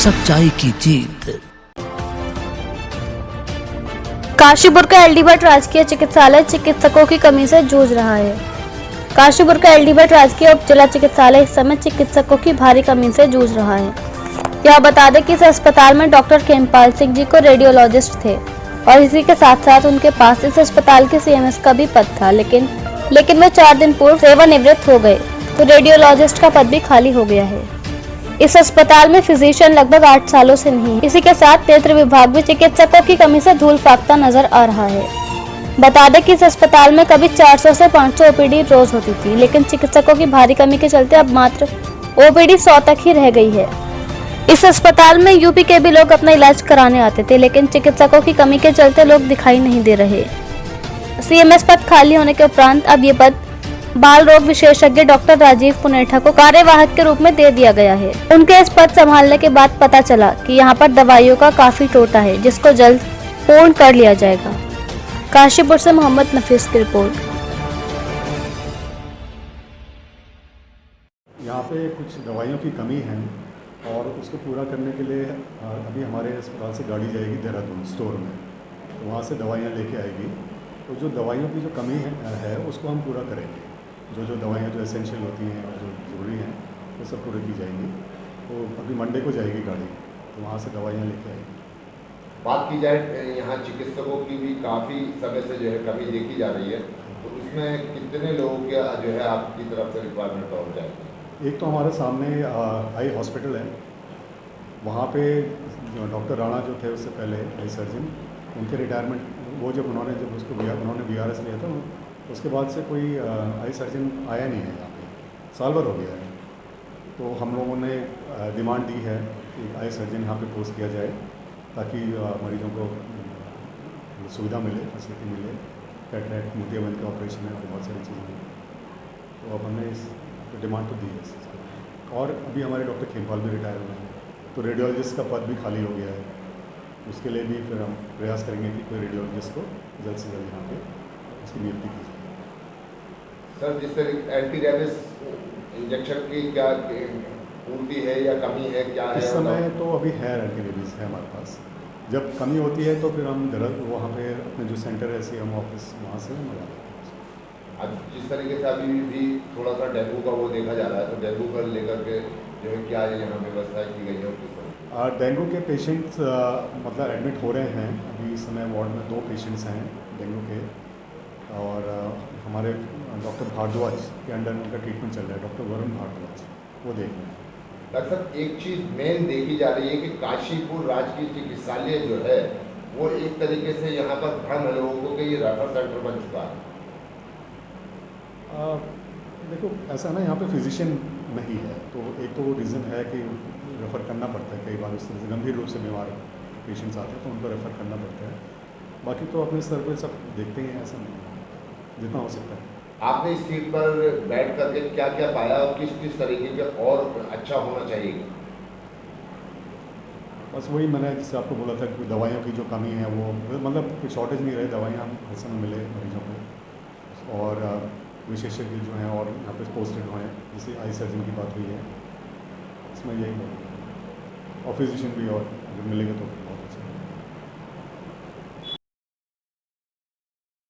सच्चाई की जीत। काशीपुर का एलडी भट्ट राजकीय चिकित्सालय चिकित्सकों की कमी से जूझ रहा है। काशीपुर का एलडी भट्ट राजकीय उप जिला चिकित्सालय इस समय चिकित्सकों की भारी कमी से जूझ रहा है। यह बता दें कि इस अस्पताल में डॉक्टर खेमपाल सिंह जी को रेडियोलॉजिस्ट थे और इसी के साथ साथ उनके पास इस अस्पताल के सीएमएस का भी पद था, लेकिन वे 4 दिन पूर्व सेवानिवृत्त हो गए, तो रेडियोलॉजिस्ट का पद भी खाली हो गया है। इस अस्पताल में फिजिशियन लगभग 8 सालों से नहीं। इसी के साथ नेत्र विभाग भी चिकित्सकों की कमी से धूल फाकता नजर आ रहा है। बता दें कि इस अस्पताल में कभी 400 से 500 ओपीडी रोज होती थी, लेकिन चिकित्सकों की भारी कमी के चलते अब मात्र ओपीडी 100 तक ही रह गई है। इस अस्पताल में यूपी के भी लोग अपना इलाज कराने आते थे, लेकिन चिकित्सकों की कमी के चलते लोग दिखाई नहीं दे रहे। सीएमएस पद खाली होने के उपरांत अब ये पद बाल रोग विशेषज्ञ डॉक्टर राजीव पुनेठा को कार्यवाहक के रूप में दे दिया गया है। उनके इस पद संभालने के बाद पता चला कि यहाँ पर दवाइयों का काफी टोटा है, जिसको जल्द पूर्ण कर लिया जाएगा। काशीपुर से मोहम्मद नफीस की रिपोर्ट। यहाँ पे कुछ दवाइयों की कमी है और उसको पूरा करने के लिए अभी हमारे अस्पताल से गाड़ी जाएगी देहरादून स्टोर में, तो वहाँ से दवाइयाँ लेके आएगी। तो जो दवाइयों की जो कमी है उसको हम पूरा करेंगे। जो दवाइयाँ जो एसेंशियल होती हैं और जो ज़रूरी हैं वो सब पूरी की जाएंगी। तो अभी मंडे को जाएगी गाड़ी, तो वहाँ से दवाइयाँ लेके आएगी। बात की जाए यहाँ चिकित्सकों की भी काफ़ी समय से जो है कमी देखी जा रही है, तो उसमें कितने लोगों के जो है आपकी तरफ से रिक्वायरमेंट पहुँच जाएगी? एक तो हमारे सामने आई हॉस्पिटल है, वहाँ पे डॉक्टर राणा जो थे उससे पहले आई सर्जन, उनके रिटायरमेंट उन्होंने VRS लिया था, उसके बाद से कोई आई सर्जन आया नहीं है यहाँ पे, साल भर हो गया है। तो हम लोगों ने डिमांड दी है कि आई सर्जन यहाँ पे पोस्ट किया जाए, ताकि मरीजों को सुविधा मिले, फैसिलिटी मिले। कैटरैक्ट मोतियाबिंद के ऑपरेशन है और बहुत सारी चीज़ें हैं। तो अब हमने इस डिमांड तो दी है इस चीज़ की। और अभी हमारे डॉक्टर खेमपाल भी रिटायर हुए हैं, तो रेडियोलॉजिस्ट का पद भी खाली हो गया है। उसके लिए भी फिर हम प्रयास करेंगे कि कोई रेडियोलॉजिस्ट को जल्द से जल्द यहाँ पे उसकी नियुक्ति की जाए। सर, जिस तरह एंटी रेबिस इंजेक्शन की क्या पूर्ति है या कमी है, क्या है? इस समय तो अभी है, एंटी रेबीज है हमारे पास। जब कमी होती है तो फिर हम वहाँ पे अपने जो सेंटर है CM ऑफिस, वहाँ से हम लगा देते हैं। अब जिस तरीके से अभी भी थोड़ा सा डेंगू का वो देखा जा रहा है, तो डेंगू को लेकर के जो है क्या यहाँ व्यवस्था की गई है? डेंगू के पेशेंट्स मतलब एडमिट हो रहे हैं। अभी इस समय वार्ड में 2 पेशेंट्स हैं डेंगू के, और हमारे डॉक्टर भारद्वाज के अंडर उनका ट्रीटमेंट चल रहा है, डॉक्टर वरुण भारद्वाज, वो देख रहे हैं। डॉक्टर साहब, एक चीज़ मेन देखी जा रही है कि काशीपुर राजकीय चिकित्सालय जो है वो एक तरीके से यहाँ पर भ्रम है लोगों को कि ये रेफर सेंटर बन चुका है। देखो ऐसा ना, यहाँ पे फिजिशियन नहीं है, तो एक तो वो रीज़न है कि रेफ़र करना पड़ता है। कई बार उस तरह से गंभीर रूप से बीमार पेशेंट्स आते हैं तो उनको रेफ़र करना पड़ता है। बाकी तो अपने स्तर पर सब देखते हैं, ऐसा नहीं जितना हो सकता है। आपने इस सीट पर बैठ करके क्या क्या पाया और किस किस तरीके के और अच्छा होना चाहिए? बस वही मैंने जिससे आपको बोला था कि दवाइयों की जो कमी है वो मतलब कोई शॉर्टेज नहीं रहे, दवाइयाँ हर समय मिले मरीजों को, और विशेषज्ञ जो हैं और यहाँ पे पोस्टेड हुए हैं, जैसे आई सर्जन की बात हुई है, इसमें यही है। और फिजिशियन भी और अगर मिलेंगे तो